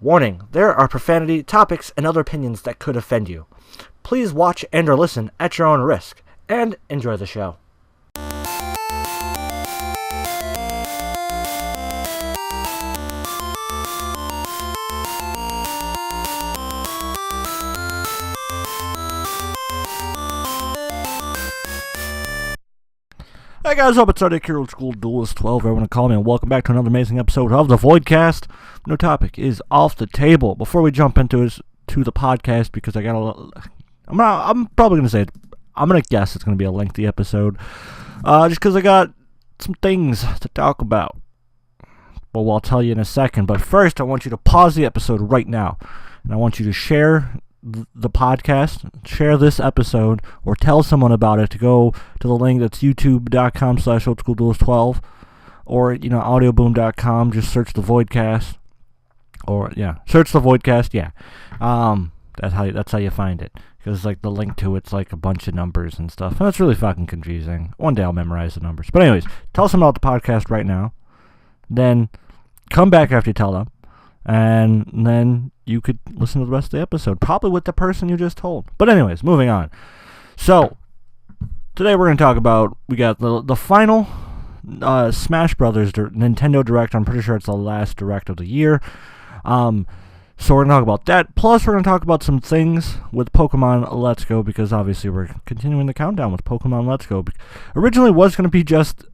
Warning, there are profanity, topics, and other opinions that could offend you. Please watch and or listen at your own risk, and enjoy the show. Hey guys, hope it's RDiK here, Old School Duelist 12, everyone call me, and welcome back to another amazing episode of the Voidcast. No topic is off the table. Before we jump into the podcast, because I got I'm probably gonna say it. I'm gonna guess it's gonna be a lengthy episode, just because I got some things to talk about. Well, I'll tell you in a second. But first, I want you to pause the episode right now, and I want you to share the podcast, share this episode, or tell someone about it to go to the link that's youtube.com/oldschooldulist12, or audioboom.com. Just search the Voidcast, search the Voidcast. That's how you find it, because like the link to it's like a bunch of numbers and stuff, and it's really fucking confusing. One day I'll memorize the numbers. But anyways, tell someone about the podcast right now, then come back after you tell them, and then you could listen to the rest of the episode, probably with the person you just told. But anyways, moving on. So, today we're going to talk about, we got the final Smash Brothers Nintendo Direct. I'm pretty sure it's the last Direct of the year. So we're going to talk about that. Plus, we're going to talk about some things with Pokemon Let's Go, because obviously we're continuing the countdown with Pokemon Let's Go. Originally it was going to be just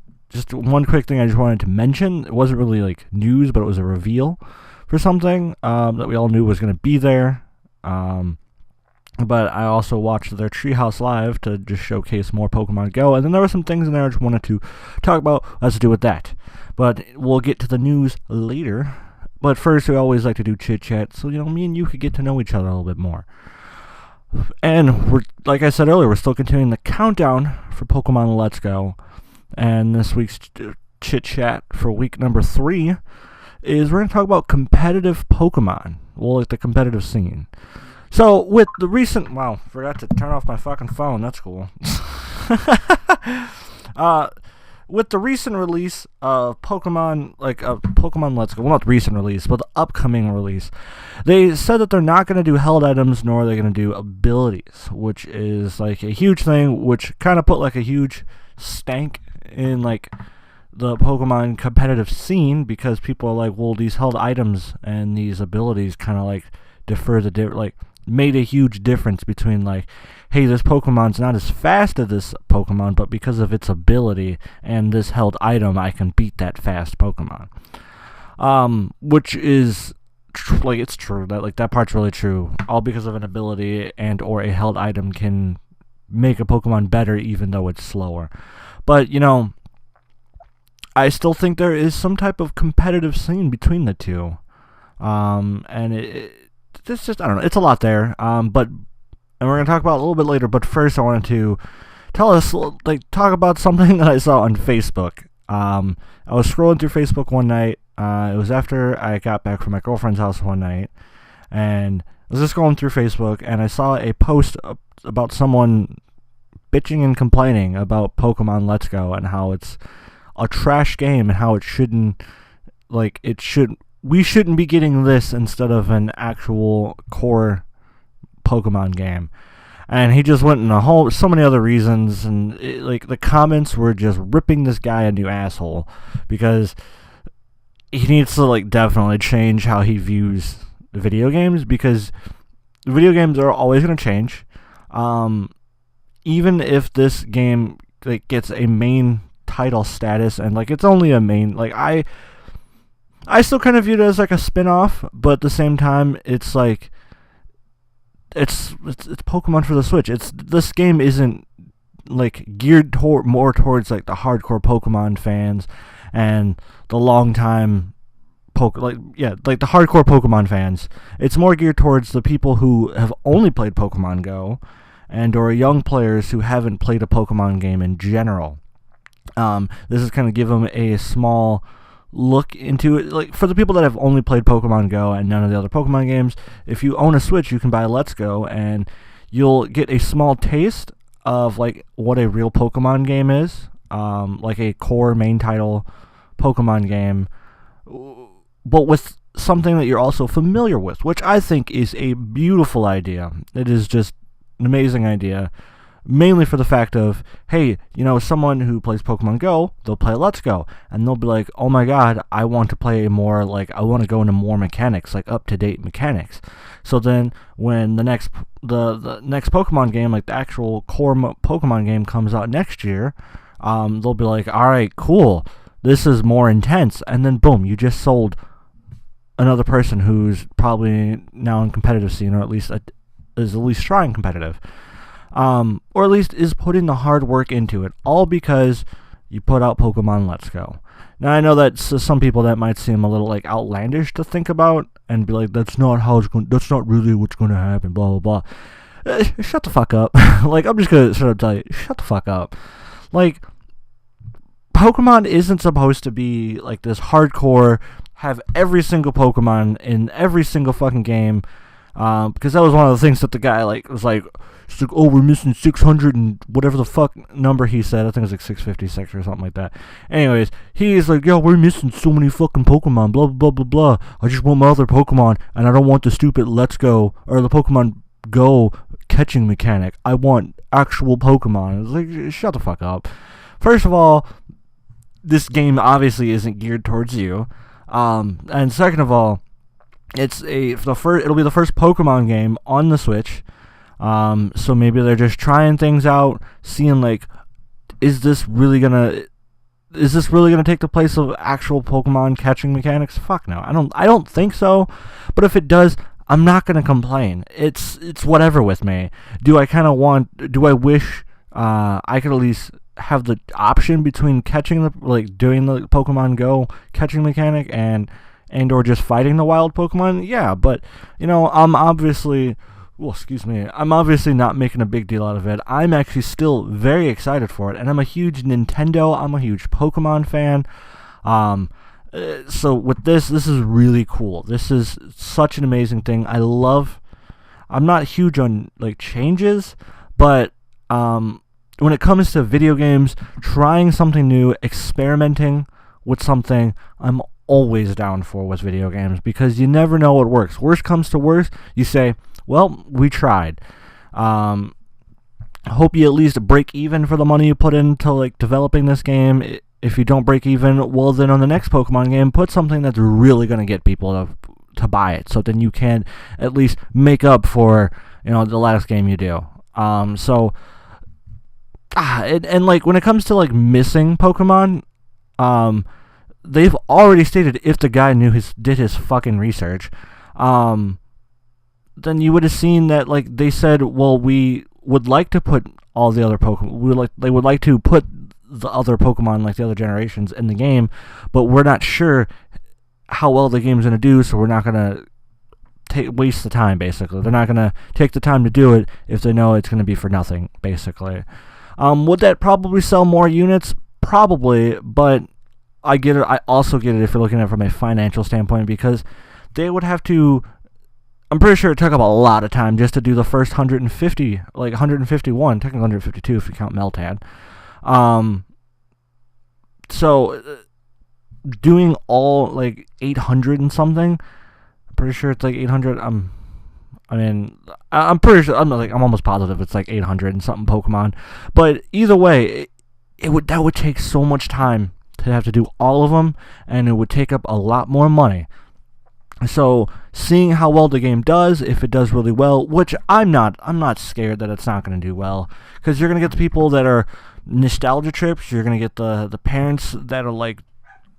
one quick thing I just wanted to mention. It wasn't really like news, but it was a reveal for something that we all knew was going to be there. But I also watched their Treehouse Live to just showcase more Pokemon Go. And then there were some things in there I just wanted to talk about. Has to do with that. But we'll get to the news later. But first, we always like to do chit-chat, so me and you could get to know each other a little bit more. And we're, like I said earlier, we're still continuing the countdown for Pokemon Let's Go. And this week's chit-chat for week number 3 is we're going to talk about competitive Pokemon. Well, like the competitive scene. So, with the recent... Wow, forgot to turn off my fucking phone. That's cool. With the recent release of Pokemon, Pokemon Let's Go, well, not the recent release, but the upcoming release, they said that they're not going to do held items, nor are they going to do abilities, which is like a huge thing, which kind of put like a huge stank in like the Pokemon competitive scene, because people are like, well, these held items and these abilities kind of like made a huge difference between like, hey, this Pokemon's not as fast as this Pokemon, but because of its ability and this held item, I can beat that fast Pokemon. Which is it's true, that part's really true. All because of an ability and or a held item can make a Pokemon better even though it's slower. But I still think there is some type of competitive scene between the two. And it's just, I don't know, it's a lot there. And we're going to talk about it a little bit later, but first I wanted to talk about something that I saw on Facebook. I was scrolling through Facebook one night. It was after I got back from my girlfriend's house one night, and I was just going through Facebook, and I saw a post about someone bitching and complaining about Pokemon Let's Go and how it's a trash game and how it shouldn't, we shouldn't be getting this instead of an actual core Pokemon game. And he just went in so many other reasons, and the comments were just ripping this guy a new asshole, because he needs to definitely change how he views video games, because video games are always going to change. Even if this game gets a main title status, and it's only a main, I still kind of view it as a spin-off, but at the same time it's it's Pokemon for the Switch. This game isn't geared more towards the hardcore Pokemon fans and the long time the hardcore Pokemon fans. It's more geared towards the people who have only played Pokemon Go and or young players who haven't played a Pokemon game in general. This is kind of give them a small look into it. For the people that have only played Pokemon Go and none of the other Pokemon games, if you own a Switch, you can buy Let's Go, and you'll get a small taste of what a real Pokemon game is, a core main title Pokemon game, but with something that you're also familiar with, which I think is a beautiful idea. It is just an amazing idea, mainly for the fact of, hey, someone who plays Pokemon Go, they'll play Let's Go, and they'll be like, oh my god, I want to play more, I want to go into more mechanics, up-to-date mechanics. So then, when the next Pokemon game, the actual core Pokemon game comes out next year, they'll be like, alright, cool, this is more intense, and then boom, you just sold another person who's probably now in competitive scene, or at least is at least trying competitive. Or at least is putting the hard work into it, all because you put out Pokemon Let's Go. Now, I know that some people that might seem a little outlandish to think about, and be like, that's not really what's going to happen, blah, blah, blah. Shut the fuck up. I'm just going to sort of tell you, shut the fuck up. Pokemon isn't supposed to be, this hardcore, have every single Pokemon in every single fucking game, because that was one of the things that the guy, was like, oh, we're missing 600 and whatever the fuck number he said. I think it was 656 or something like that. Anyways, he's like, yo, we're missing so many fucking Pokemon, blah, blah, blah, blah. I just want my other Pokemon, and I don't want the stupid Let's Go, or the Pokemon Go catching mechanic. I want actual Pokemon. It's like, shut the fuck up. First of all, this game obviously isn't geared towards you. And second of all, it'll be the first Pokemon game on the Switch. So maybe they're just trying things out, seeing is this really gonna take the place of actual Pokemon catching mechanics? Fuck no, I don't think so. But if it does, I'm not gonna complain. It's whatever with me. Do I wish I could at least have the option between catching doing the Pokemon Go catching mechanic and or just fighting the wild Pokemon? Yeah, but I'm obviously not making a big deal out of it. I'm actually still very excited for it, and I'm a huge Nintendo, I'm a huge Pokemon fan. So with this is really cool. This is such an amazing thing. I'm not huge on changes, but when it comes to video games, trying something new, experimenting with something, I'm always down for with video games, because you never know what works. Worst comes to worst, you say, well, we tried. I hope you at least break even for the money you put into developing this game. If you don't break even, well, then on the next Pokemon game, put something that's really going to get people to buy it, so then you can at least make up for the last game you do. And when it comes to missing Pokemon, they've already stated, if the guy did his fucking research, then you would have seen that they said, well, we would like to put all the other Pokemon, they would like to put the other Pokemon, the other generations, in the game, but we're not sure how well the game's gonna do, so we're not gonna waste the time. Basically, they're not gonna take the time to do it if they know it's gonna be for nothing. Basically. Would that probably sell more units? Probably, but I get it. I also get it if you're looking at it from a financial standpoint, because they would have to. I'm pretty sure it took up a lot of time just to do the first 150, 151, technically 152 if you count Meltan. So doing all 800 and something, I'm pretty sure it's 800. I'm pretty sure, I'm almost positive it's 800 and something Pokemon. But either way, that would take so much time to have to do all of them, and it would take up a lot more money. So seeing how well the game does, if it does really well, which I'm not scared that it's not going to do well, because you're going to get the people that are nostalgia trips, you're going to get the parents that are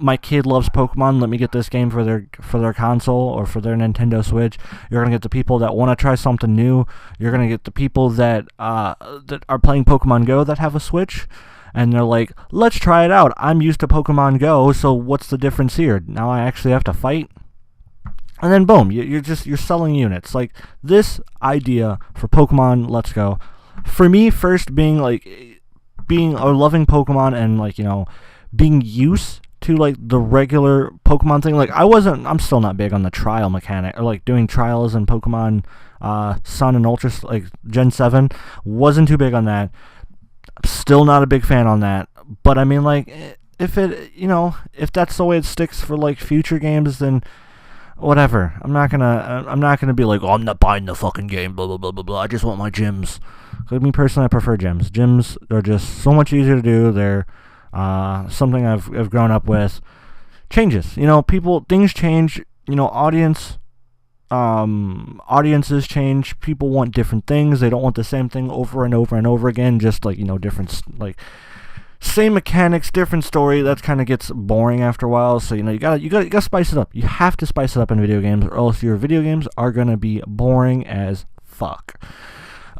my kid loves Pokemon, let me get this game for their console or for their Nintendo Switch. You're going to get the people that want to try something new. You're going to get the people that are playing Pokemon Go that have a Switch, and they're like, let's try it out. I'm used to Pokemon Go, so what's the difference here? Now I actually have to fight? And then boom, you're selling units. This idea for Pokemon Let's Go, for me, first being loving Pokemon and being used to the regular Pokemon thing. I'm still not big on the trial mechanic, or doing trials in Pokemon Sun and Ultra, Gen 7. Wasn't too big on that. Still not a big fan on that. But if that's the way it sticks for future games, then whatever. I'm not gonna be like, oh, I'm not buying the fucking game, blah blah blah blah blah. I just want my gyms. Like me personally, I prefer gyms. Gyms are just so much easier to do. They're something I've grown up with. Changes, things change. Audiences change. People want different things. They don't want the same thing over and over and over again. Just like different same mechanics, different story. That kind of gets boring after a while. So you gotta spice it up. You have to spice it up in video games, or else your video games are gonna be boring as fuck.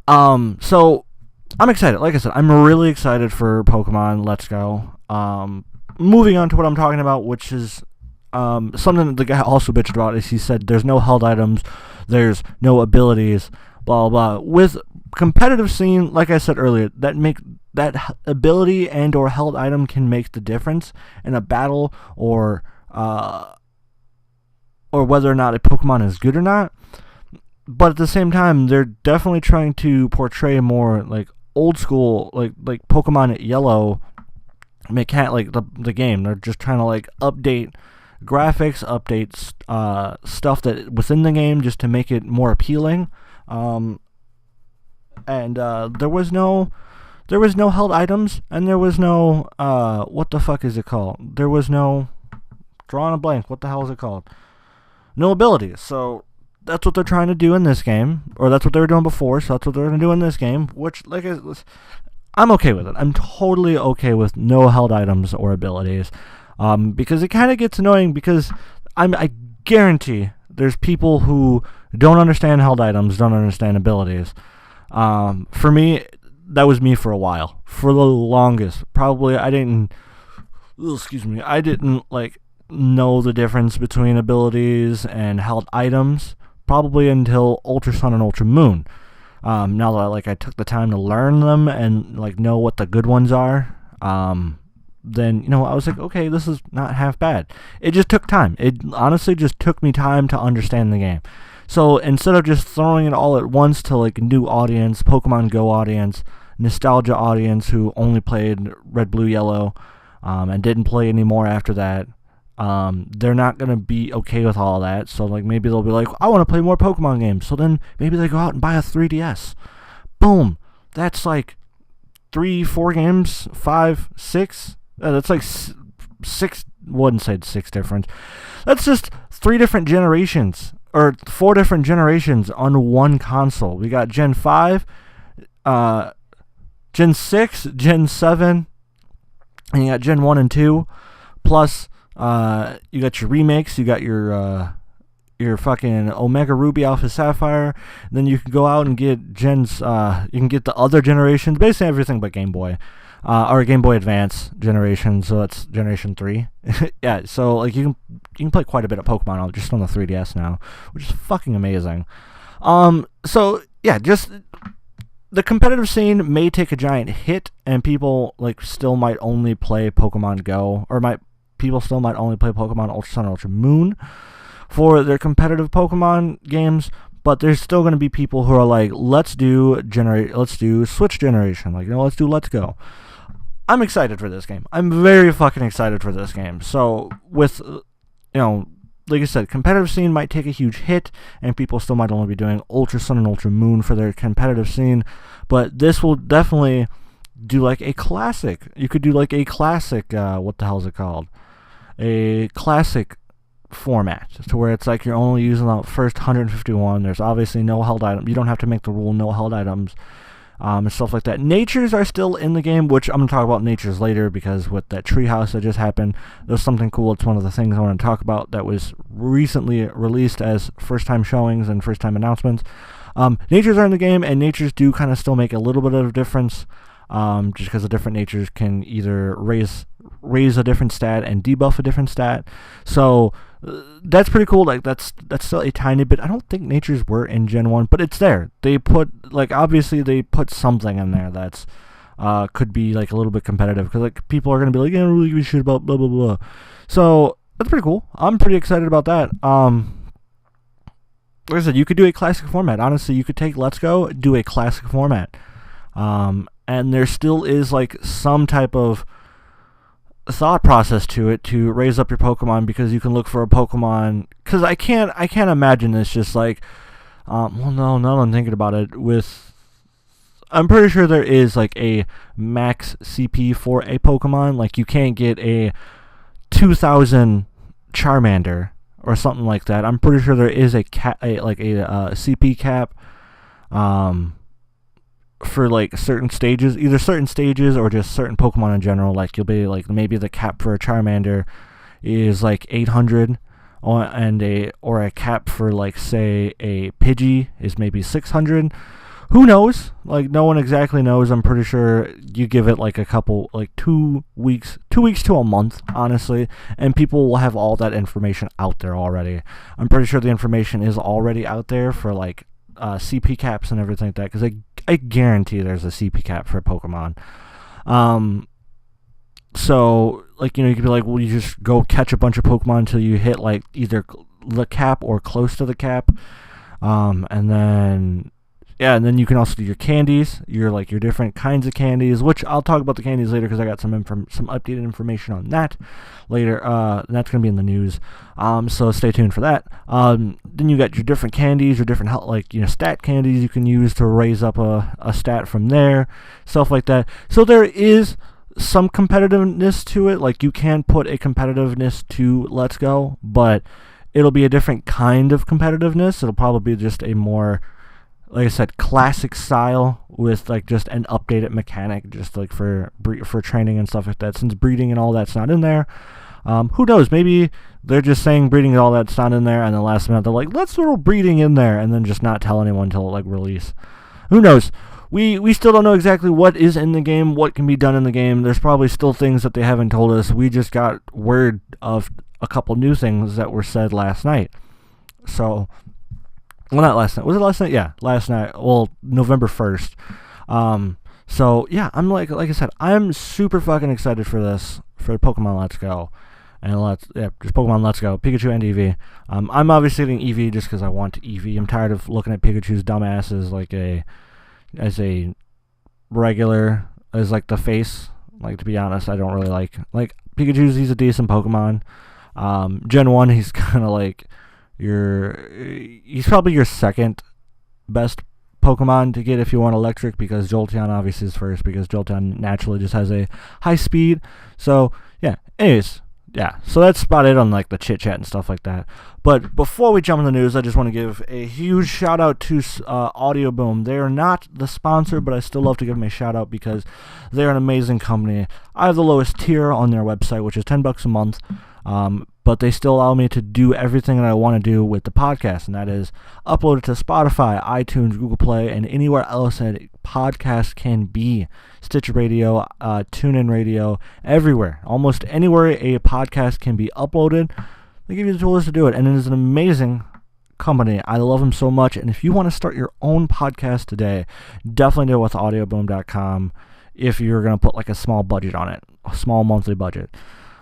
So I'm excited. Like I said, I'm really excited for Pokemon Let's Go. Moving on to what I'm talking about, which is something that the guy also bitched about, is he said there's no held items, there's no abilities, blah blah blah. With competitive scene, like I said earlier, that ability and or held item can make the difference in a battle, or whether or not a Pokemon is good or not. But at the same time, they're definitely trying to portray more like old school, like Pokemon Yellow mechanic, like the game. They're just trying to like update graphics, update stuff that within the game, just to make it more appealing. And there was no held items, and there was no what the fuck is it called? There was no, drawing a blank. What the hell is it called? No abilities. So that's what they're trying to do in this game, or that's what they were doing before. So that's what they're going to do in this game, which I'm okay with it. I'm totally okay with no held items or abilities, because it kind of gets annoying, because I guarantee there's people who don't understand held items, don't understand abilities. For me, that was me for a while. For the longest, probably I didn't like know the difference between abilities and held items, probably until Ultra Sun and Ultra Moon. Now that I took the time to learn them and know what the good ones are, then I was like, okay, this is not half bad. It just took time. It honestly just took me time to understand the game. So instead of just throwing it all at once to a new audience, Pokemon Go audience, nostalgia audience who only played Red, Blue, Yellow, and didn't play anymore after that, they're not going to be okay with all that. So maybe they'll be like, I want to play more Pokemon games. So then maybe they go out and buy a 3DS. Boom. That's 3-4 games, 5, 6. That's 6, wouldn't say 6 different. That's just 3 different generations, or 4 different generations on one console. We got Gen 5, Gen 6, Gen 7, and you got Gen 1 and 2, plus you got your remakes, you got your fucking Omega Ruby, Alpha Sapphire. Then you can go out and get you can get the other generations, basically everything but Game Boy, or Game Boy Advance generation. So that's Generation 3. Yeah, so you can play quite a bit of Pokemon just on the 3DS now, which is fucking amazing. So yeah, just the competitive scene may take a giant hit, and people still might only play Pokemon Go, or people still might only play Pokemon Ultra Sun and Ultra Moon for their competitive Pokemon games, but there's still going to be people who are like, let's do Switch generation, let's do Let's Go. I'm excited for this game. I'm very fucking excited for this game. So with, like I said, competitive scene might take a huge hit, and people still might only be doing Ultra Sun and Ultra Moon for their competitive scene, but this will definitely do a classic. You could do a classic, what the hell is it called? A classic format, to where it's you're only using the first 151. There's obviously no held item. You don't have to make the rule no held items, and stuff like that. Natures are still in the game, which I'm going to talk about natures later, because with that treehouse that just happened, there's something cool. It's one of the things I want to talk about that was recently released as first time showings and first time announcements. Natures are in the game, and natures do kind of still make a little bit of a difference, just because the different natures can either raise a different stat and debuff a different stat. So that's pretty cool. That's still a tiny bit. I don't think natures were in Gen 1, but it's there. They put obviously they put something in there that's could be a little bit competitive, because people are gonna be I don't really give a shit about blah blah blah. So that's pretty cool. I'm pretty excited about that. Like I said, you could do a classic format. Honestly, you could take Let's Go, do a classic format, and there still is some type of thought process to it to raise up your Pokemon, because you can look for a Pokemon. Because I can't imagine this just like, well, no, now that I'm thinking about it, I'm pretty sure there is like a max CP for a Pokemon. Like you can't get a 2000 Charmander or something like that. I'm pretty sure there is a CP cap, for like certain stages, either certain stages or just certain Pokemon in general. Like you'll be like, maybe the cap for a Charmander is like 800, or a cap for like, say, a Pidgey is maybe 600. Who knows? Like no one exactly knows. I'm pretty sure you give it like a couple, like 2 weeks to a month, honestly, and people will have all that information out there already. I'm pretty sure the information is already out there for like CP caps and everything like that, because I guarantee there's a CP cap for Pokemon. So like, you know, you could be like, well, you just go catch a bunch of Pokemon until you hit like either the cap or close to the cap, and then you can also do your candies, your different kinds of candies, which I'll talk about the candies later, because I got some updated information on that later. That's going to be in the news, so stay tuned for that. Then you got your different candies, your different stat candies you can use to raise up a stat from there, stuff like that. So there is some competitiveness to it. Like you can put a competitiveness to Let's Go, but it'll be a different kind of competitiveness. It'll probably be just a more, like I said, classic style with like just an updated mechanic, just like for training and stuff like that. Since breeding and all that's not in there, who knows? Maybe they're just saying breeding and all that's not in there, and then last minute they're like, let's throw breeding in there, and then just not tell anyone until like release. Who knows? We still don't know exactly what is in the game, what can be done in the game. There's probably still things that they haven't told us. We just got word of a couple new things that were said last night. So. Well, not last night. Was it last night? Yeah, last night. Well, November 1st. So, yeah, I'm like I said, I'm super fucking excited for this, for Pokemon Let's Go. And just Pokemon Let's Go, Pikachu and Eevee. I'm obviously getting Eevee just because I want Eevee. I'm tired of looking at Pikachu's dumbass as a regular, as like the face. Like, to be honest, I don't really like he's a decent Pokemon. Gen 1, he's kind of like, he's probably your second best Pokemon to get if you want electric, because Jolteon obviously is first, because Jolteon naturally just has a high speed. So yeah, anyways, yeah, so that's about it on like the chit chat and stuff like that. But before we jump in the news, I just want to give a huge shout out to Audio Boom. They are not the sponsor, but I still love to give them a shout out because they're an amazing company. I have the lowest tier on their website, which is $10 a month. But they still allow me to do everything that I want to do with the podcast, and that is upload it to Spotify, iTunes, Google Play, and anywhere else that podcast can be. Stitcher Radio, TuneIn Radio, everywhere. Almost anywhere a podcast can be uploaded, they give you the tools to do it, and it is an amazing company. I love them so much, and if you want to start your own podcast today, definitely do it with audioboom.com if you're going to put like a small budget on it, a small monthly budget.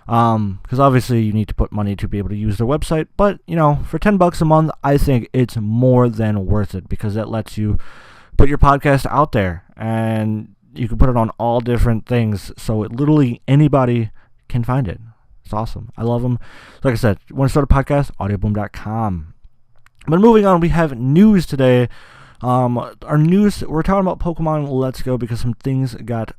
Because obviously you need to put money to be able to use their website, but for $10 a month, I think it's more than worth it, because that lets you put your podcast out there, and you can put it on all different things, so literally anybody can find it. It's awesome. I love them. Like I said, you want to start a podcast? audioboom.com. But moving on, we have news today. Our news, we're talking about Pokemon Let's Go because some things got,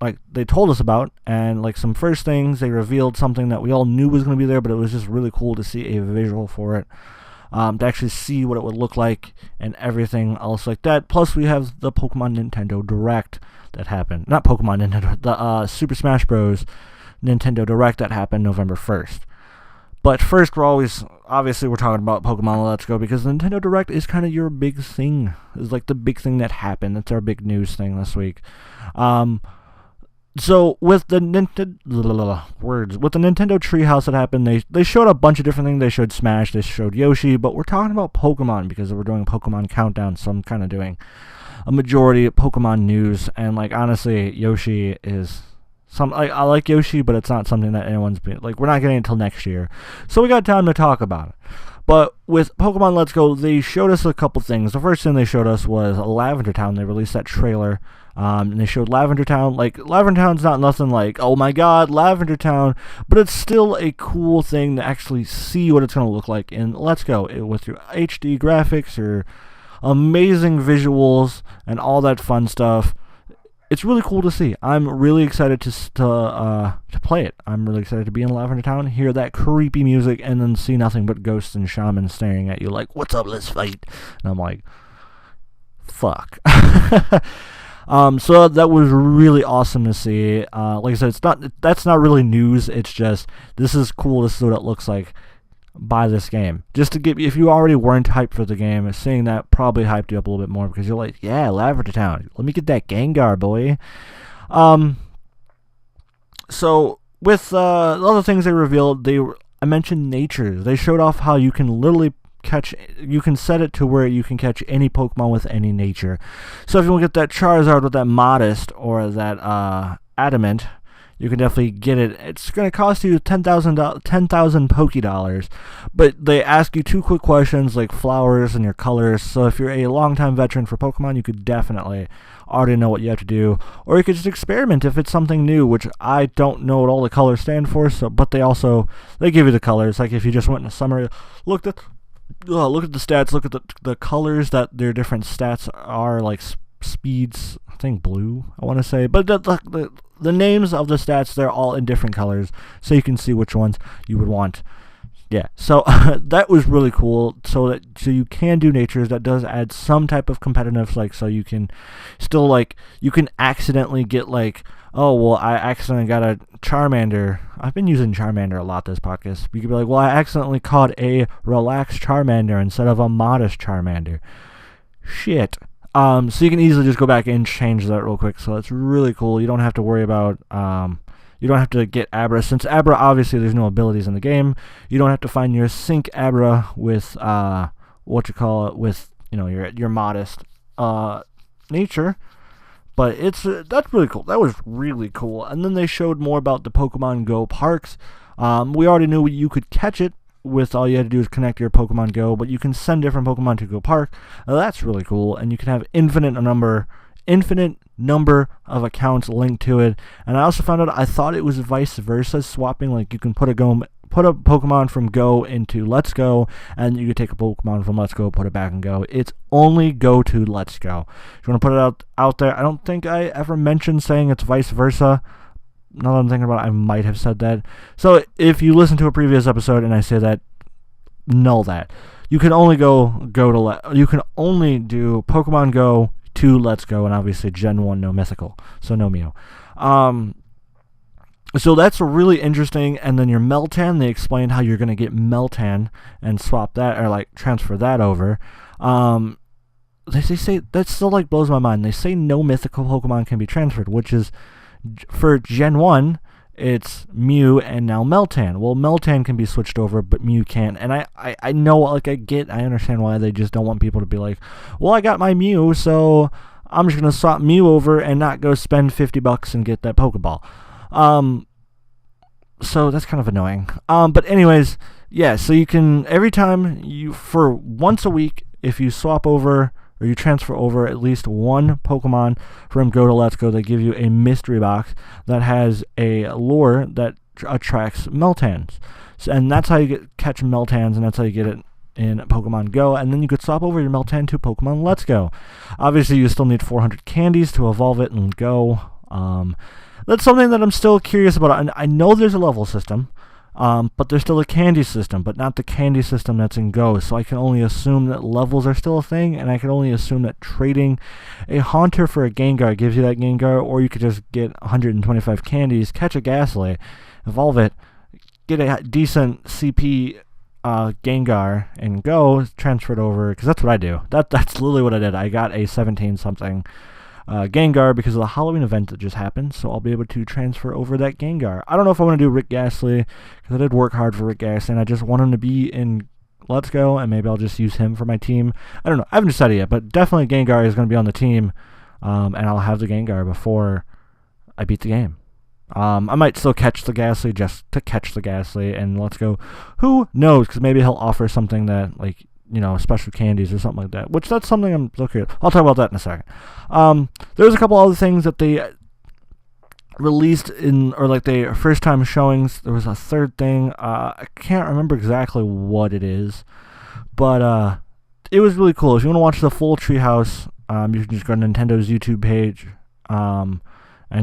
like, they told us about, and like some first things, they revealed something that we all knew was going to be there, but it was just really cool to see a visual for it, to actually see what it would look like and everything else like that. Plus we have the Pokemon Nintendo Direct that happened, not Pokemon Nintendo, the Super Smash Bros. Nintendo Direct that happened November 1st. But first, we're talking about Pokemon Let's Go because Nintendo Direct is kind of your big thing. It's like the big thing that happened. It's our big news thing this week. So with the Nintendo Treehouse that happened, they showed a bunch of different things. They showed Smash, they showed Yoshi, but we're talking about Pokemon because we're doing a Pokemon countdown, so I'm kind of doing a majority of Pokemon news. And like honestly, Yoshi is I like Yoshi, but it's not something that anyone's been like. We're not getting it until next year, so we got time to talk about it. But with Pokemon Let's Go, they showed us a couple things. The first thing they showed us was Lavender Town. They released that trailer, and they showed Lavender Town. Like, Lavender Town's not nothing like, oh my god, Lavender Town, but it's still a cool thing to actually see what it's going to look like in Let's Go, with your HD graphics, your amazing visuals, and all that fun stuff. It's really cool to see. I'm really excited to play it. I'm really excited to be in Lavender Town, hear that creepy music, and then see nothing but ghosts and shamans staring at you like, what's up, let's fight. And I'm like, fuck. So that was really awesome to see. Like I said, that's not really news. It's just, this is cool to see what it looks like by this game. Just to give you, if you already weren't hyped for the game, seeing that probably hyped you up a little bit more, because you're like, yeah, Lavender Town, let me get that Gengar, boy. So with the other things they revealed, I mentioned nature. They showed off how you can literally you can set it to where you can catch any Pokemon with any nature. So if you want to get that Charizard with that Modest or that Adamant, you can definitely get it. It's going to cost you 10,000 Poké-Dollars, but they ask you 2 quick questions like flowers and your colors. So if you're a longtime veteran for Pokemon, you could definitely already know what you have to do, or you could just experiment if it's something new, which I don't know what all the colors stand for. So, but they give you the colors. Like if you just went in a summer, look at the stats, look at the colors that their different stats are, like speeds, I think blue, I want to say, but the names of the stats, they're all in different colors, so you can see which ones you would want. Yeah, so that was really cool. So you can do natures. That does add some type of competitiveness, like, so you can still, like, you can accidentally get, like, oh, well, I accidentally got a Charmander. I've been using Charmander a lot this podcast. You could be like, well, I accidentally caught a relaxed Charmander instead of a modest Charmander. Shit. So you can easily just go back and change that real quick. So that's really cool. You don't have to worry about, you don't have to get Abra. Since Abra, obviously, there's no abilities in the game, you don't have to find your sync Abra with, with, your modest, nature. But that's really cool. That was really cool. And then they showed more about the Pokemon Go parks. We already knew you could catch it with all you had to do is connect your Pokemon Go, but you can send different Pokemon to Go Park. That's really cool, and you can have infinite number of accounts linked to it. And I also found out, I thought it was vice versa, swapping, like you can put a Pokemon from Go into Let's Go, and you could take a Pokemon from Let's Go, put it back in Go. It's only Go to Let's Go. If you want to put it out there, I don't think I ever mentioned saying it's vice versa. Now that I'm thinking about it, I might have said that. So if you listen to a previous episode and I say that, null that. You can only you can only do Pokemon Go to Let's Go, and obviously Gen 1, no Mythical, so no Mew. So that's really interesting. And then your Meltan, they explained how you're going to get Meltan and swap that, or like transfer that over. They say that still like blows my mind. They say no mythical Pokemon can be transferred, which is, for Gen 1, it's Mew and now Meltan. Well, Meltan can be switched over, but Mew can't. And I know, like, I understand why they just don't want people to be like, well, I got my Mew, so I'm just going to swap Mew over and not go spend $50 and get that Pokeball. So that's kind of annoying. But anyways, yeah, so you can, every time for once a week, if you swap over, or you transfer over at least one Pokemon from Go to Let's Go, they give you a mystery box that has a lure that attracts Meltans. And that's how you catch Meltans, and that's how you get it in Pokemon Go. And then you could swap over your Meltan to Pokemon Let's Go. Obviously, you still need 400 candies to evolve it and go. That's something that I'm still curious about. I know there's a level system. But there's still a candy system, but not the candy system that's in Go. So I can only assume that levels are still a thing, and I can only assume that trading a Haunter for a Gengar gives you that Gengar, or you could just get 125 candies, catch a Ghastly, evolve it, get a decent CP Gengar, and Go, transfer it over, because that's what I do. That's literally what I did. I got a 17-something Gengar because of the Halloween event that just happened, so I'll be able to transfer over that Gengar. I don't know if I want to do Rick Ghastly, because I did work hard for Rick Ghastly, and I just want him to be in Let's Go, and maybe I'll just use him for my team. I don't know. I haven't decided yet, but definitely Gengar is going to be on the team, and I'll have the Gengar before I beat the game. I might still catch the Ghastly just to catch the Ghastly, and Let's Go. Who knows? Because maybe he'll offer something that, like, special candies or something like that. Which that's something I'm looking at. I'll talk about that in a second. There's a couple other things that they released they first time showings. There was a third thing. I can't remember exactly what it is, but it was really cool. If you want to watch the full Treehouse, you can just go to Nintendo's YouTube page, and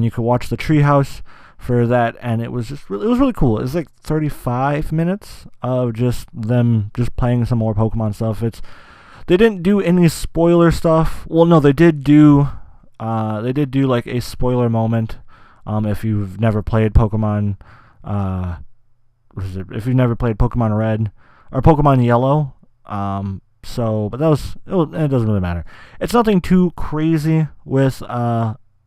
you can watch the Treehouse for that. And it was really cool. It was like 35 minutes of just them just playing some more Pokemon stuff. They didn't do any spoiler stuff. Well, no, they did do like a spoiler moment. If you've never played Pokemon, if you've never played Pokemon Red or Pokemon Yellow, but it doesn't really matter. It's nothing too crazy with with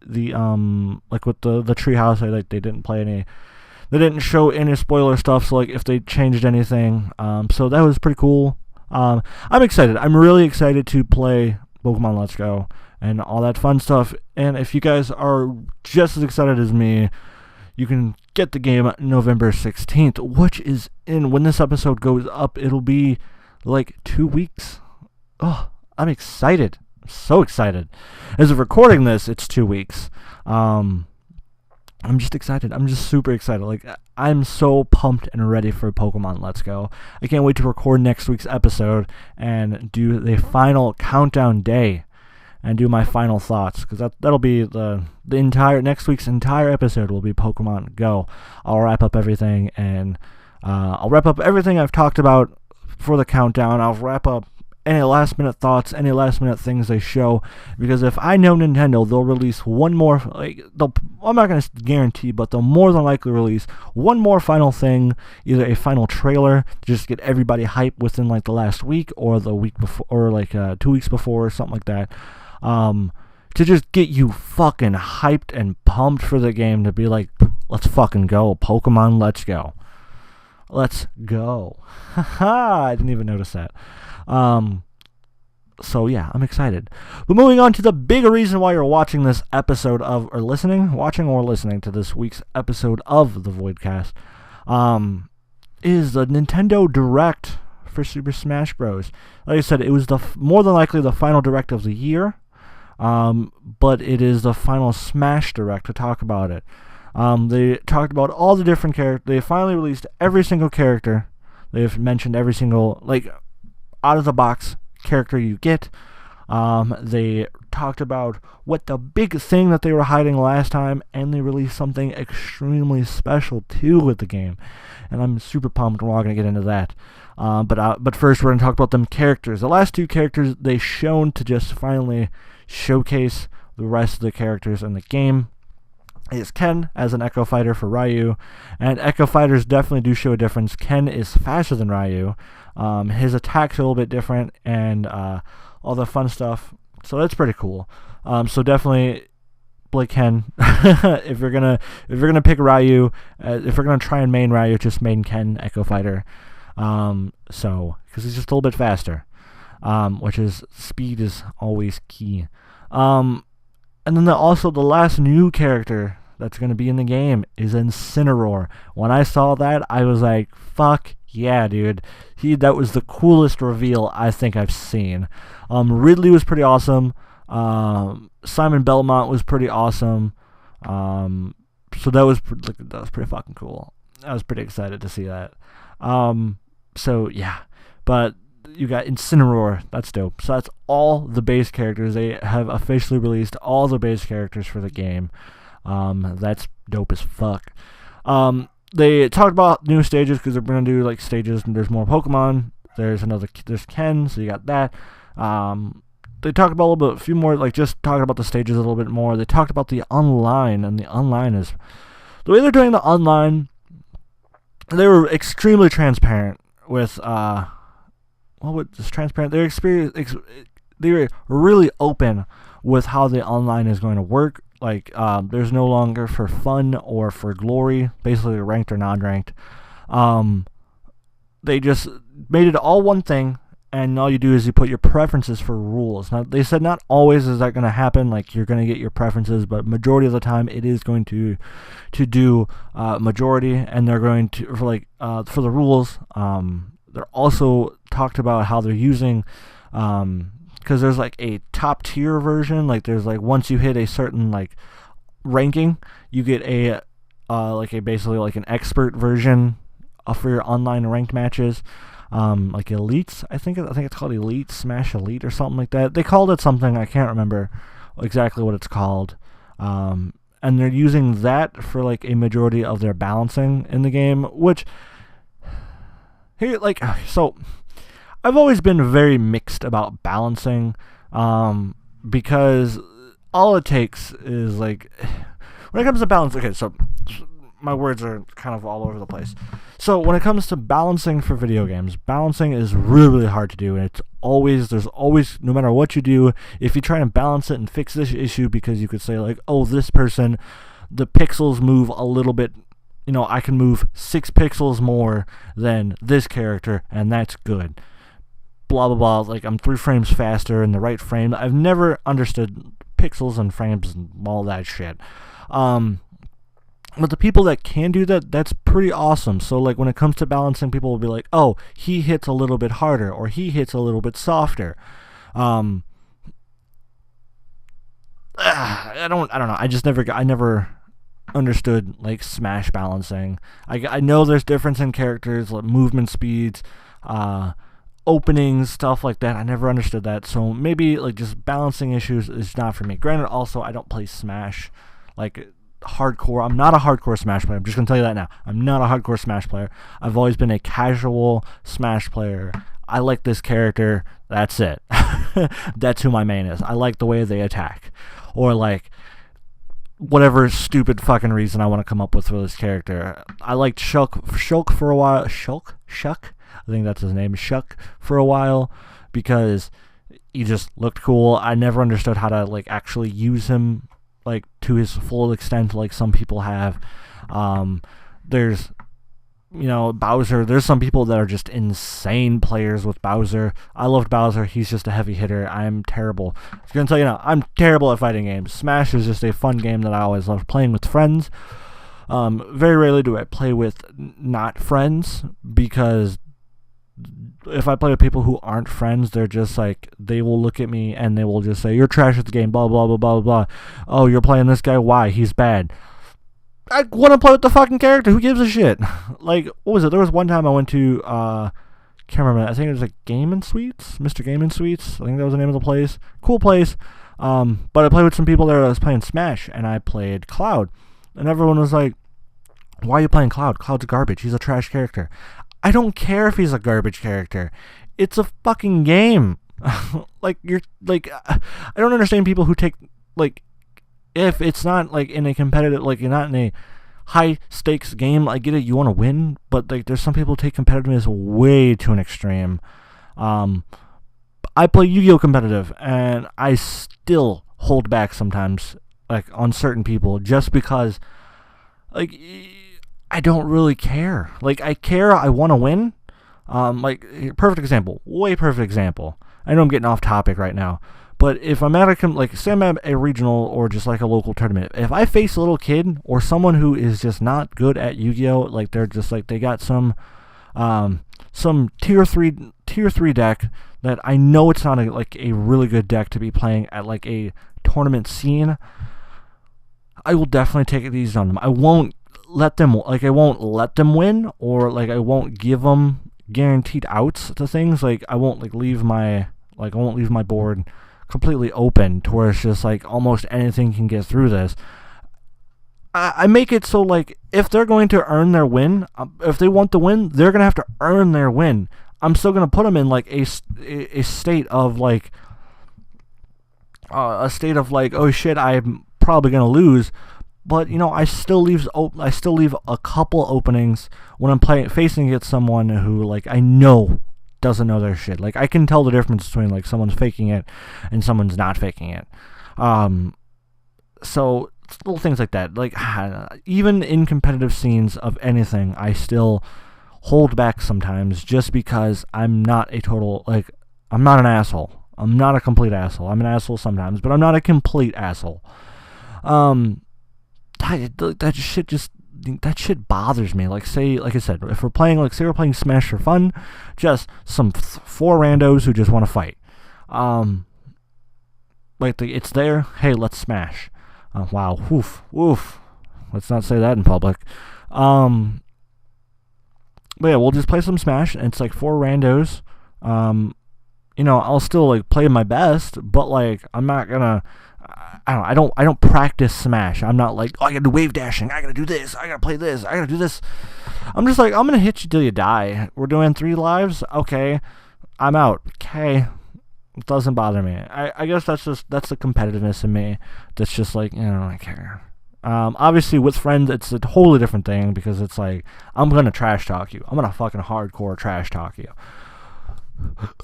the Treehouse. They didn't they didn't show any spoiler stuff. So like if they changed anything, so that was pretty cool. I'm excited. I'm really excited to play Pokemon Let's Go and all that fun stuff. And if you guys are just as excited as me, you can get the game November 16th, which is when this episode goes up, it'll be like 2 weeks. Oh, I'm excited. I'm so excited. As of recording this, it's 2 weeks. I'm just excited. I'm just super excited. Like, I'm so pumped and ready for Pokemon Let's Go. I can't wait to record next week's episode and do the final countdown day and do my final thoughts, because that'll be the entire next week's entire episode will be Pokemon Go. I'll wrap up everything, and I'll wrap up everything I've talked about for the countdown. I'll wrap up any last minute thoughts, any last minute things they show, because if I know Nintendo, they'll release one more, I'm not going to guarantee, but they'll more than likely release one more final thing, either a final trailer to just get everybody hyped within like the last week or the week before, or like 2 weeks before, or something like that, to just get you fucking hyped and pumped for the game, to be like, let's fucking go, Pokemon, let's go. Let's go. Haha, I didn't even notice that. So yeah, I'm excited. But moving on to the bigger reason why you're watching this episode watching or listening to this week's episode of the Voidcast, is the Nintendo Direct for Super Smash Bros. Like I said, it was more than likely the final Direct of the year, but it is the final Smash Direct to talk about it. They talked about all the different characters. They finally released every single character. They've mentioned every single, out of the box character you get. They talked about what the big thing that they were hiding last time, and they released something extremely special too with the game. And I'm super pumped, and we're all going to get into that. But first we're going to talk about them characters. The last two characters they shown to just finally showcase the rest of the characters in the game is Ken as an Echo Fighter for Ryu, and Echo Fighters definitely do show a difference. Ken is faster than Ryu. His attack's a little bit different, and all the fun stuff. So that's pretty cool. So definitely play Ken. if you're gonna pick Ryu, if you're gonna try and main Ryu, just main Ken Echo Fighter. Because he's just a little bit faster, which is speed is always key. And then also the last new character that's going to be in the game is Incineroar. When I saw that, I was like, fuck yeah, dude. That was the coolest reveal I think I've seen. Ridley was pretty awesome. Simon Belmont was pretty awesome. So that was pretty fucking cool. I was pretty excited to see that. So yeah, but you got Incineroar. That's dope. So that's all the base characters. They have officially released all the base characters for the game. That's dope as fuck. They talked about new stages, because they're going to do stages, and there's more Pokemon. There's Ken, so you got that. They talked about a few more, just talking about the stages a little bit more. They talked about the online, and the online is, the way they're doing the online, they were extremely transparent with, transparent? They were really open with how the online is going to work. There's no longer for fun or for glory, basically ranked or non-ranked. They just made it all one thing, and all you do is you put your preferences for rules. Now, they said not always is that going to happen, like you're going to get your preferences, but majority of the time it is going to do majority, and they're going to, for the rules, they're also talked about how they're using, because there's like a top tier version, like there's like once you hit a certain like ranking, you get a basically like an expert version for your online ranked matches. Like elites, I think it's called Elite, Smash Elite or something like that. They called it something, I can't remember exactly what it's called. And they're using that for like a majority of their balancing in the game, which here, like, so I've always been very mixed about balancing, because all it takes is like, when it comes to balance, okay, so my words are kind of all over the place. So when it comes to balancing for video games, balancing is really, really hard to do, and there's always, no matter what you do, if you try and balance it and fix this issue, because you could say like, oh, this person, the pixels move a little bit, I can move 6 pixels more than this character, and that's good. Blah, blah, blah, like I'm 3 frames faster in the right frame. I've never understood pixels and frames and all that shit. But the people that can do that, that's pretty awesome. So like when it comes to balancing, people will be like, oh, he hits a little bit harder, or he hits a little bit softer. I don't know. I never understood like Smash balancing. I know there's difference in characters, like movement speeds, openings, stuff like that. I never understood that. So maybe like just balancing issues is not for me. Granted, also I don't play Smash like hardcore. I'm not a hardcore Smash player. I'm just gonna tell you that now. I'm not a hardcore Smash player. I've always been a casual Smash player. I like this character. That's it. That's who my main is. I like the way they attack, or like whatever stupid fucking reason I want to come up with for this character. I liked Shulk for a while. Shulk? I think that's his name. Shulk for a while, because he just looked cool. I never understood how to like actually use him like to his full extent, like some people have. There's Bowser. There's some people that are just insane players with Bowser. I loved Bowser. He's just a heavy hitter. I'm terrible. I was gonna tell you now, I'm terrible at fighting games. Smash is just a fun game that I always loved playing with friends. Very rarely do I play with not friends, because if I play with people who aren't friends, they're just like, they will look at me and they will just say, you're trash at the game, blah, blah, blah, blah, blah. Oh, you're playing this guy? Why? He's bad. I want to play with the fucking character. Who gives a shit? Like, what was it? There was one time I went to, can't remember, I think it was like Game & Sweets? Mr. Game & Sweets? I think that was the name of the place. Cool place. But I played with some people there that was playing Smash, and I played Cloud. And everyone was like, why are you playing Cloud? Cloud's garbage. He's a trash character. I don't care if he's a garbage character. It's a fucking game. Like, I don't understand people who take, like, if it's not, like, in a competitive, like, you're not in a high-stakes game, I get it, you want to win, but, like, there's some people who take competitiveness way to an extreme. I play Yu-Gi-Oh! Competitive, and I still hold back sometimes, like, on certain people, just because, like, I don't really care. Like, I care, I want to win. Like, perfect example. I know I'm getting off topic right now. But if I'm at say I'm at a regional or just like a local tournament, if I face a little kid or someone who is just not good at Yu-Gi-Oh, like they're just like, they got some tier 3 deck that I know it's not a really good deck to be playing at like a tournament scene, I will definitely take it easy on them. I won't let them win, or like I won't give them guaranteed outs to things. Like I won't leave my board completely open to where it's just like almost anything can get through this. I make it so like if they're going to earn their win, if they want to win, they're gonna have to earn their win. I'm still gonna put them in like a state of like oh shit, I'm probably gonna lose. But I still leave a couple openings when I'm facing against someone who like I know doesn't know their shit. Like I can tell the difference between like someone's faking it and someone's not faking it. So little things like that. Like even in competitive scenes of anything, I still hold back sometimes just because I'm not a total I'm not an asshole. I'm not a complete asshole. I'm an asshole sometimes, but I'm not a complete asshole. That shit bothers me. Like I said, if we're playing, say we're playing Smash for fun, just some 4 randos who just want to fight. It's there. Hey, let's smash. Wow. Woof. Let's not say that in public. But yeah, we'll just play some Smash, and it's like 4 randos. I'll still like play my best, but like I'm not gonna. I don't practice Smash. I'm not like, oh, I gotta do wave dashing. I gotta do this. I gotta play this. I gotta do this. I'm just like, I'm gonna hit you till you die. We're doing 3 lives. Okay, I'm out. Okay, it doesn't bother me. I guess that's the competitiveness in me. That's just like, I care. Obviously with friends it's a totally different thing, because it's like, I'm gonna trash talk you. I'm gonna fucking hardcore trash talk you.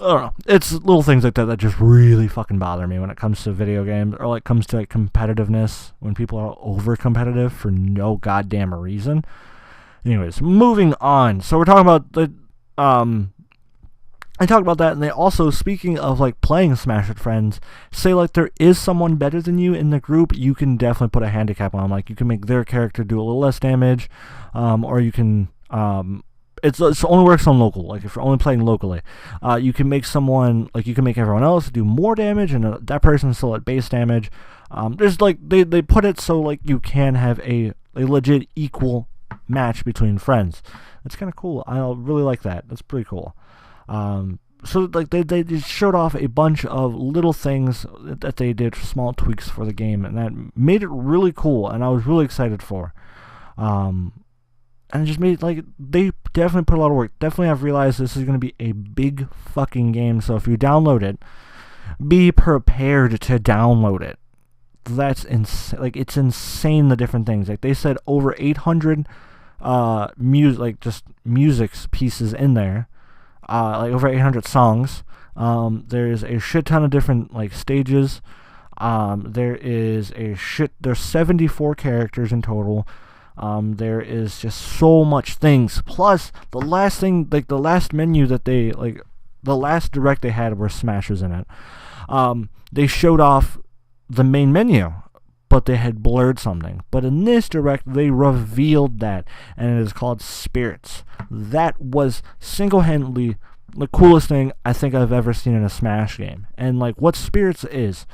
I don't know. It's little things like that just really fucking bother me when it comes to video games, or like comes to like competitiveness, when people are over competitive for no goddamn reason. Anyways, moving on. So we're talking about the I talked about that, and they also, speaking of like playing Smash with friends, say like there is someone better than you in the group, you can definitely put a handicap on. Like you can make their character do a little less damage, or you can it only works on local. Like if you're only playing locally, you can make someone, like you can make everyone else do more damage, and that person's still at base damage. There's like they put it so like you can have a legit equal match between friends. It's kind of cool. I really like that. That's pretty cool. So like they just showed off a bunch of little things that they did, small tweaks for the game, and that made it really cool, and I was really excited for. And it just made, like, they definitely put a lot of work. Definitely have realized this is going to be a big fucking game, so if you download it, be prepared to download it. That's insane. Like, it's insane, the different things. Like, they said over 800 music pieces in there. Like, over 800 songs. There's a shit ton of different, like, stages. There's 74 characters in total. There is just so much things. Plus, the last thing, like the last menu that they, like, the last direct they had where Smash was in it, they showed off the main menu, but they had blurred something. But in this direct, they revealed that, and it is called Spirits. That was single-handedly the coolest thing I think I've ever seen in a Smash game. And, like, what Spirits is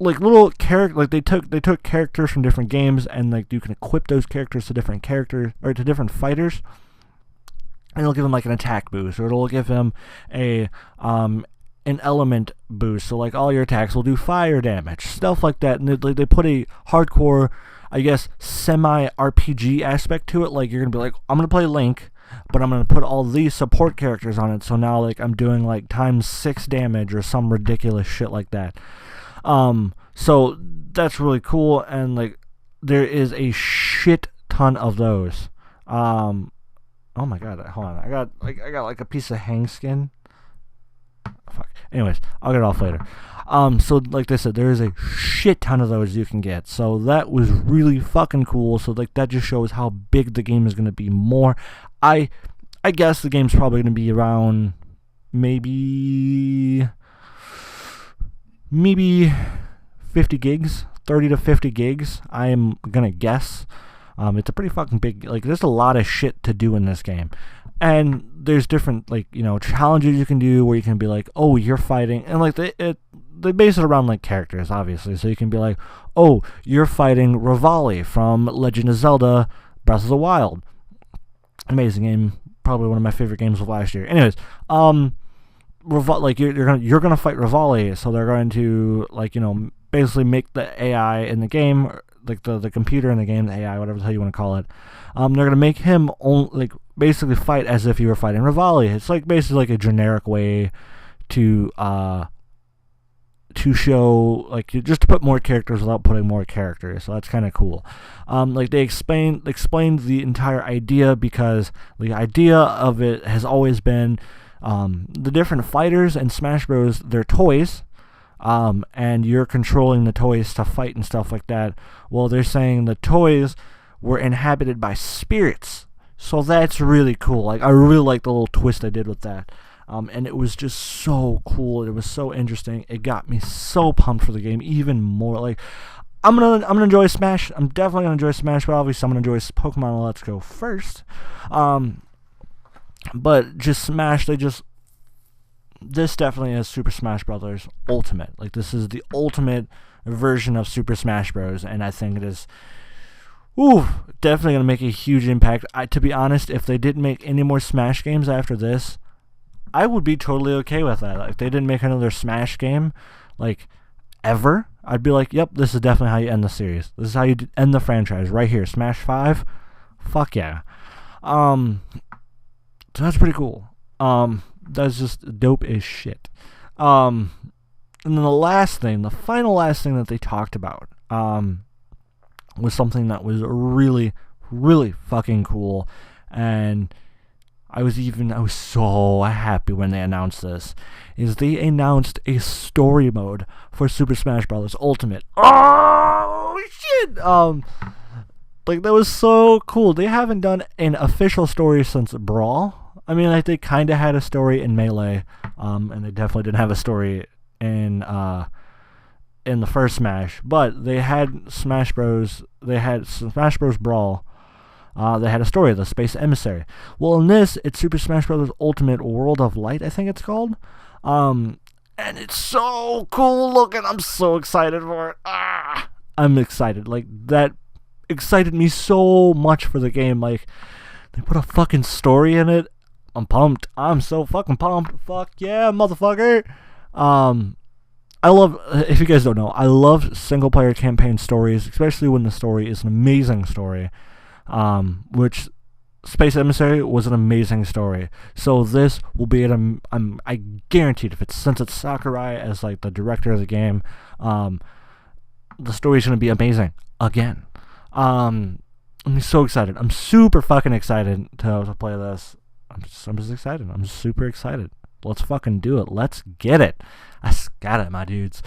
like little character, like they took characters from different games, and like you can equip those characters to different characters or to different fighters, and it'll give them like an attack boost, or it'll give them an element boost. So like all your attacks will do fire damage, stuff like that. And they put a hardcore, I guess, semi-RPG aspect to it. Like you're gonna be like, I'm gonna play Link, but I'm gonna put all these support characters on it. So now like I'm doing like ×6 damage or some ridiculous shit like that. So that's really cool, and like there is a shit ton of those. Oh my god, hold on, I got like a piece of hang skin. Fuck. Anyways, I'll get it off later. So like they said, there is a shit ton of those you can get. So that was really fucking cool. So like that just shows how big the game is gonna be. More, I guess the game's probably gonna be around maybe 50 gigs, 30 to 50 gigs, I'm gonna guess. It's a pretty fucking big, like, there's a lot of shit to do in this game. And there's different, like, challenges you can do where you can be like, oh, you're fighting, and like, they base it around, like, characters, obviously. So you can be like, oh, you're fighting Revali from Legend of Zelda Breath of the Wild. Amazing game, probably one of my favorite games of last year. Anyways, like you're gonna fight Revali, so they're going to like basically make the AI in the game, like the computer in the game, the AI, whatever the hell you want to call it. They're gonna make him like basically fight as if you were fighting Revali. It's like basically like a generic way to show, like, just to put more characters without putting more characters. So that's kind of cool. Like they explained the entire idea, because the idea of it has always been the different fighters in Smash Bros, they're toys, and you're controlling the toys to fight and stuff like that. Well, they're saying the toys were inhabited by spirits. So that's really cool. Like, I really like the little twist they did with that. And it was just so cool. It was so interesting. It got me so pumped for the game even more. Like, I'm gonna enjoy Smash. I'm definitely gonna enjoy Smash, but obviously I'm gonna enjoy Pokemon Let's Go first. But just Smash, this definitely is Super Smash Brothers Ultimate. Like, this is the ultimate version of Super Smash Bros. And I think it is, definitely gonna make a huge impact. To be honest, if they didn't make any more Smash games after this, I would be totally okay with that. Like, if they didn't make another Smash game, like, ever, I'd be like, yep, this is definitely how you end the series. This is how you end the franchise, right here. Smash 5, fuck yeah. So that's pretty cool. That's just dope as shit. And then the final last thing that they talked about, was something that was really, really fucking cool. And I was so happy when they announced this. Is they announced a story mode for Super Smash Bros. Ultimate. Oh shit! Like, that was so cool. They haven't done an official story since Brawl. I mean, like, they kind of had a story in Melee, and they definitely didn't have a story in the first Smash. But they had Smash Bros. They had Smash Bros. Brawl. They had a story, the Space Emissary. Well, in this, it's Super Smash Bros. Ultimate World of Light, I think it's called. And it's so cool looking. I'm so excited for it. I'm excited. Like, that excited me so much for the game. Like, they put a fucking story in it. I'm pumped. I'm so fucking pumped. Fuck yeah, motherfucker. I love, if you guys don't know, I love single-player campaign stories, especially when the story is an amazing story. Which Space Emissary was an amazing story. So this will be I guaranteed, since it's Sakurai as like the director of the game, the story's gonna be amazing again. I'm so excited. I'm super fucking excited to play this. I'm just excited. I'm super excited. Let's fucking do it. Let's get it. I got it, my dudes.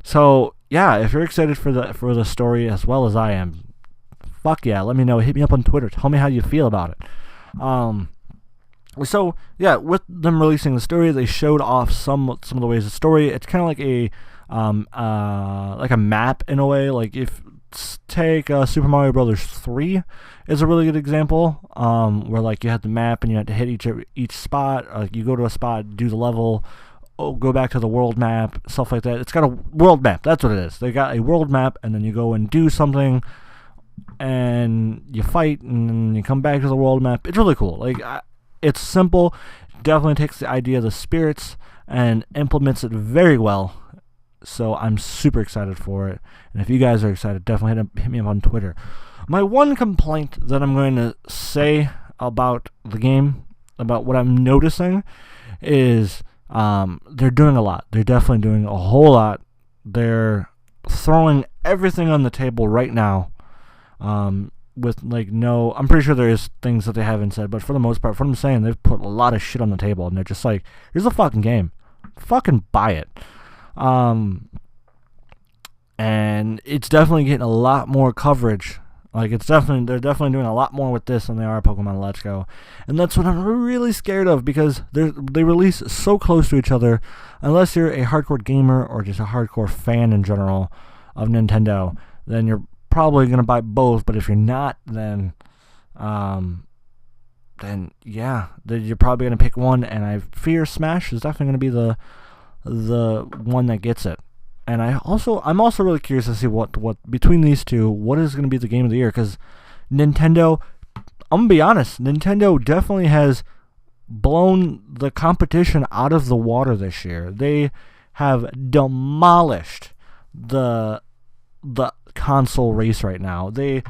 So yeah, if you're excited for the story as well as I am, fuck yeah, let me know. Hit me up on Twitter. Tell me how you feel about it. So yeah, with them releasing the story, they showed off some of the ways of the story. It's kind of like a map in a way. Like, if take Super Mario Brothers 3 is a really good example, where like you had the map and you had to hit each spot. You go to a spot, do the level, go back to the world map, stuff like that. It's got a world map. That's what it is. They got a world map, and then you go and do something, and you fight, and then you come back to the world map. It's really cool. Like, it's simple. Definitely takes the idea of the spirits and implements it very well. So I'm super excited for it. And if you guys are excited, definitely hit me up on Twitter. My one complaint that I'm going to say about the game, about what I'm noticing, is they're doing a lot. They're definitely doing a whole lot. They're throwing everything on the table right now. With like I'm pretty sure there is things that they haven't said, but for the most part, from what I'm saying, they've put a lot of shit on the table, and they're just like, here's a fucking game, fucking buy it. And it's definitely getting a lot more coverage. Like, they're definitely doing a lot more with this than they are Pokemon Let's Go, and that's what I'm really scared of, because they release so close to each other. Unless you're a hardcore gamer or just a hardcore fan in general of Nintendo, then you're probably gonna buy both. But if you're not, then yeah, you're probably gonna pick one. And I fear Smash is definitely gonna be the one that gets it. And I'm also really curious to see what between these two, what is gonna be the game of the year? Because Nintendo, I'm gonna be honest, Nintendo definitely has blown the competition out of the water this year. They have demolished the console race right now. They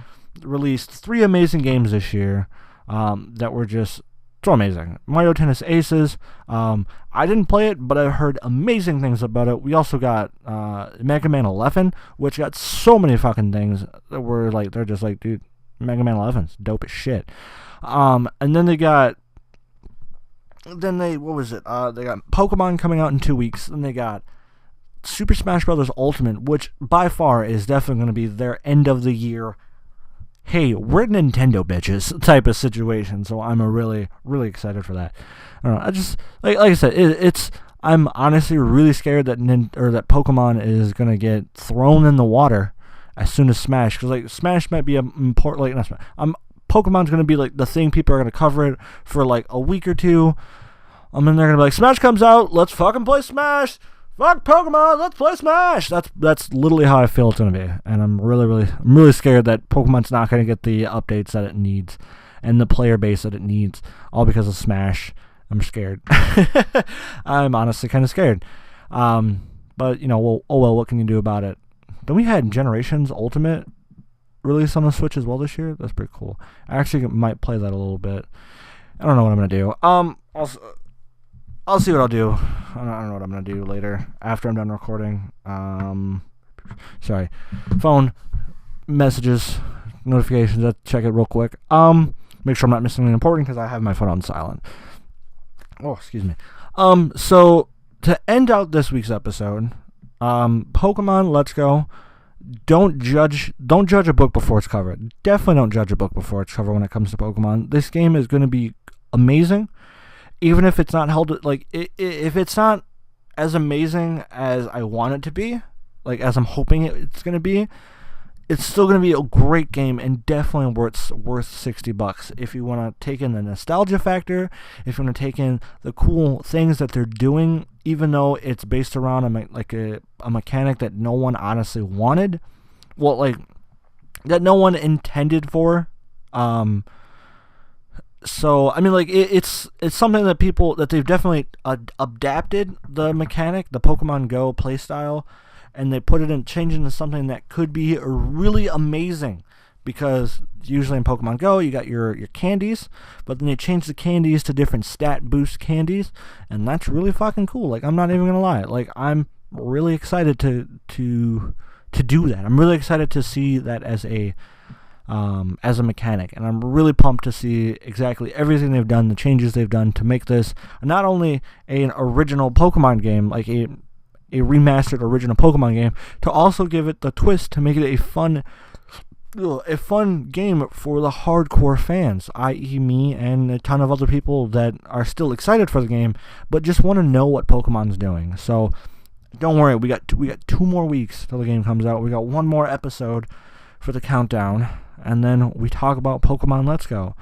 released 3 amazing games this year that were just so amazing. Mario Tennis Aces, I didn't play it, but I heard amazing things about it. We also got Mega Man 11, which got so many fucking things that were like, they're just like, dude, Mega Man 11's dope as shit. And then they got what was it? They got Pokemon coming out in 2 weeks. Then they got Super Smash Bros. Ultimate, which by far is definitely going to be their end of the year hey, we're Nintendo bitches type of situation. So I'm really, really excited for that. I don't know. I just like I said, I'm honestly really scared that that Pokemon is gonna get thrown in the water as soon as Smash, because like Smash might be a important, like not Smash, Pokemon's gonna be like the thing people are gonna cover it for like a week or two. And they're gonna be like, Smash comes out, let's fucking play Smash. Fuck Pokemon, let's play Smash. That's literally how I feel it's gonna be, and I'm really scared that Pokemon's not gonna get the updates that it needs and the player base that it needs, all because of Smash. I'm scared. I'm honestly kind of scared. But you know, well, oh well, what can you do about it? Then we had Generations Ultimate release on the Switch as well this year. That's pretty cool. I actually might play that a little bit. I don't know what I'm gonna do. I'll see what I'll do. I don't know what I'm gonna do later after I'm done recording. Sorry, phone messages, notifications. I'll check it real quick. Make sure I'm not missing anything important because I have my phone on silent. Oh, excuse me. So to end out this week's episode, Pokemon Let's Go. Don't judge a book before it's cover. Definitely don't judge a book before it's cover when it comes to Pokemon. This game is going to be amazing, even if it's not held like if it's not as amazing as I want it to be, like as I'm hoping it's going to be. It's still going to be a great game and definitely worth $60 if you want to take in the nostalgia factor, if you want to take in the cool things that they're doing, even though it's based around a mechanic that no one honestly wanted, well, like that no one intended for. So I mean, like it's something that they've definitely adapted the mechanic, the Pokemon Go playstyle. And they put it in, change it into something that could be really amazing, because usually in Pokemon Go you got your candies, but then they change the candies to different stat boost candies, and that's really fucking cool. Like I'm not even gonna lie, like I'm really excited to do that. I'm really excited to see that as a mechanic, and I'm really pumped to see exactly everything they've done, the changes they've done to make this not only an original Pokemon game, like a remastered original Pokemon game, to also give it the twist to make it a fun game for the hardcore fans, i.e. me and a ton of other people that are still excited for the game but just want to know what Pokemon's doing. So don't worry, we got 2 more weeks till the game comes out. We got 1 more episode for the countdown, and then we talk about Pokemon Let's Go.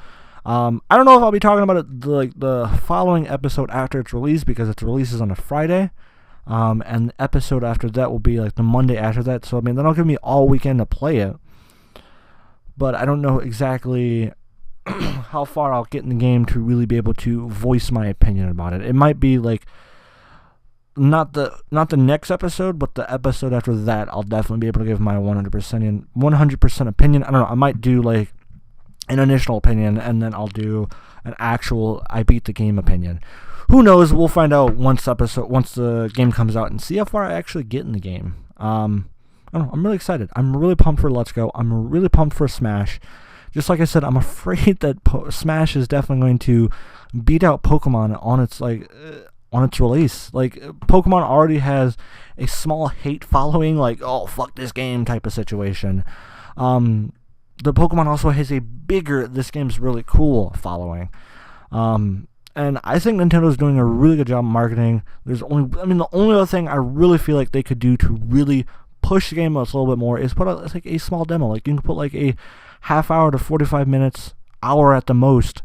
I don't know if I'll be talking about it the following episode after it's released, because its release is on a Friday. And the episode after that will be like the Monday after that. So I mean, that'll give me all weekend to play it. But I don't know exactly how far I'll get in the game to really be able to voice my opinion about it. It might be like not the next episode, but the episode after that. I'll definitely be able to give my 100% opinion. I don't know. I might do like an initial opinion, and then I'll do an actual I beat the game opinion. Who knows? We'll find out once the game comes out and see how far I actually get in the game. I don't know. I'm really excited. I'm really pumped for Let's Go. I'm really pumped for Smash. Just like I said, I'm afraid that Smash is definitely going to beat out Pokemon on its release. Like Pokemon already has a small hate following, like oh fuck this game type of situation. The Pokemon also has a bigger this game's really cool following. And I think Nintendo's doing a really good job marketing. The only other thing I really feel like they could do to really push the game a little bit more is put out like a small demo. Like you can put like a half hour to 45 minutes, hour at the most,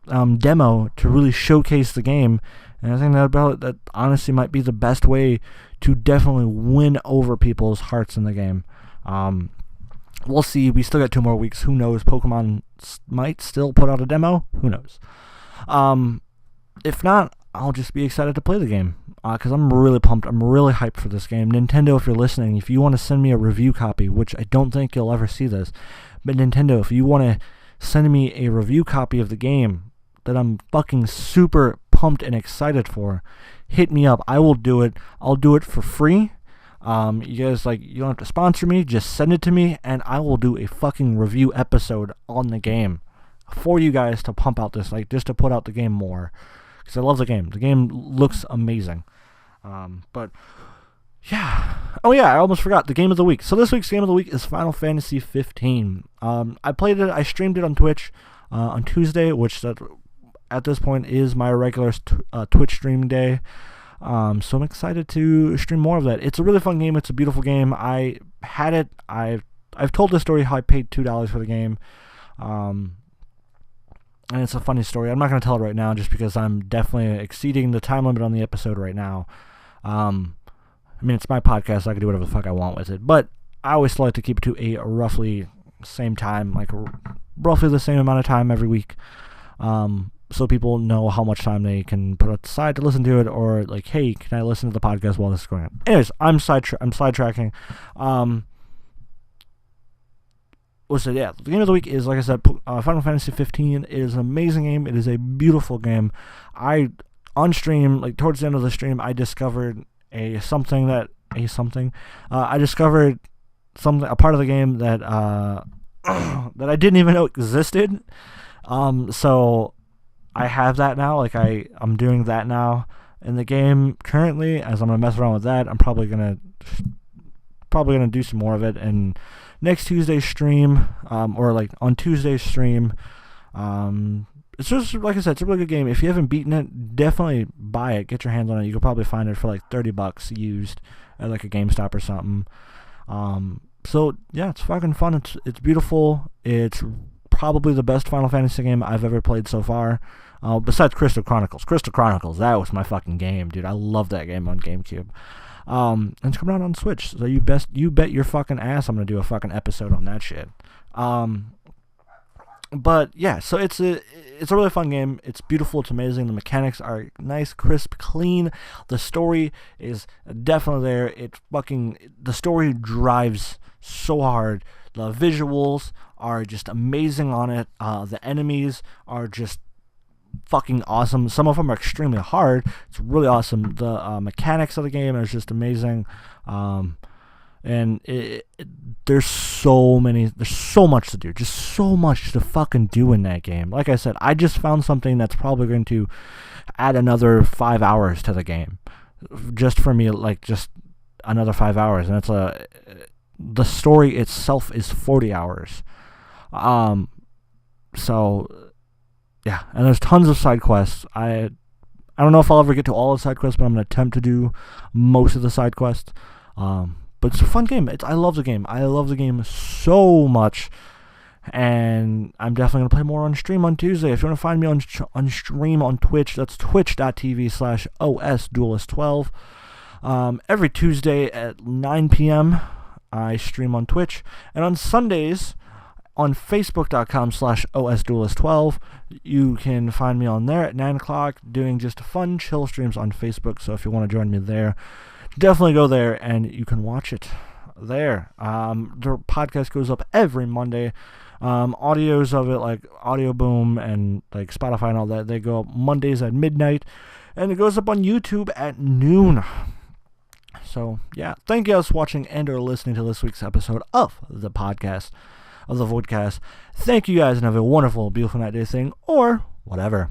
demo to really showcase the game. And I think that honestly might be the best way to definitely win over people's hearts in the game. We'll see. We still got 2 more weeks. Who knows? Pokemon might still put out a demo. Who knows? If not, I'll just be excited to play the game, because I'm really pumped. I'm really hyped for this game. Nintendo, if you're listening, if you want to send me a review copy, which I don't think you'll ever see this, but Nintendo, if you want to send me a review copy of the game that I'm fucking super pumped and excited for, hit me up. I will do it. I'll do it for free. You guys, you don't have to sponsor me. Just send it to me, and I will do a fucking review episode on the game for you guys to pump out this, just to put out the game more. Because I love the game. The game looks amazing. But Yeah. Oh yeah, I almost forgot the game of the week. So this week's game of the week is Final Fantasy 15. I played it. I streamed it on Twitch on Tuesday, which at this point is my regular Twitch stream day. So I'm excited to stream more of that. It's a really fun game. It's a beautiful game. I had it. I've told the story how I paid $2 for the game. And it's a funny story. I'm not going to tell it right now just because I'm definitely exceeding the time limit on the episode right now. I mean, it's my podcast, so I can do whatever the fuck I want with it. But I always like to keep it to a roughly same time, like roughly the same amount of time every week. So people know how much time they can put aside to listen to it, or like, hey, can I listen to the podcast while this is going on? Anyways, I'm sidetracking. Yeah, the game of the week is, like I said, Final Fantasy 15. It is an amazing game. It is a beautiful game. On stream, like towards the end of the stream, I discovered I discovered a part of the game that that I didn't even know existed. So I have that now. Like I'm doing that now in the game currently. As I'm gonna mess around with that, I'm probably gonna do some more of it. And next Tuesday's stream, or like on Tuesday's stream, it's just, like I said, it's a really good game. If you haven't beaten it, definitely buy it. Get your hands on it. You could probably find it for like $30 used at like a GameStop or something. So yeah, it's fucking fun. It's beautiful. It's probably the best Final Fantasy game I've ever played so far. Besides Crystal Chronicles. Crystal Chronicles, that was my fucking game, dude. I love that game on GameCube. And it's coming out on Switch. So you bet your fucking ass I'm gonna do a fucking episode on that shit. But yeah, so it's a really fun game. It's beautiful. It's amazing. The mechanics are nice, crisp, clean. The story is definitely there. The story drives so hard. The visuals are just amazing on it. The enemies are just fucking awesome. Some of them are extremely hard. It's really awesome. The mechanics of the game is just amazing. And there's so much to do, just so much to fucking do in that game. Like I said, I just found something that's probably going to add another 5 hours to the game, just for me, like just another 5 hours, and the story itself is 40 hours. So yeah, and there's tons of side quests. I don't know if I'll ever get to all the side quests, but I'm gonna attempt to do most of the side quests. But it's a fun game. I love the game. I love the game so much. And I'm definitely going to play more on stream on Tuesday. If you want to find me on stream on Twitch, that's twitch.tv/OSDuelist12. Every Tuesday at 9 p.m., I stream on Twitch. And on Sundays, on Facebook.com/OSDuelist12, you can find me on there at 9 o'clock doing just fun, chill streams on Facebook. So if you want to join me there, definitely go there and you can watch it there. The podcast goes up every Monday. Audios of it, like Audio Boom and like Spotify and all that, they go up Mondays at midnight, and it goes up on YouTube at noon. So yeah, thank you guys for watching and or listening to this week's episode of the podcast, of the Voidcast. Thank you guys, and have a wonderful, beautiful night, day, thing, or whatever.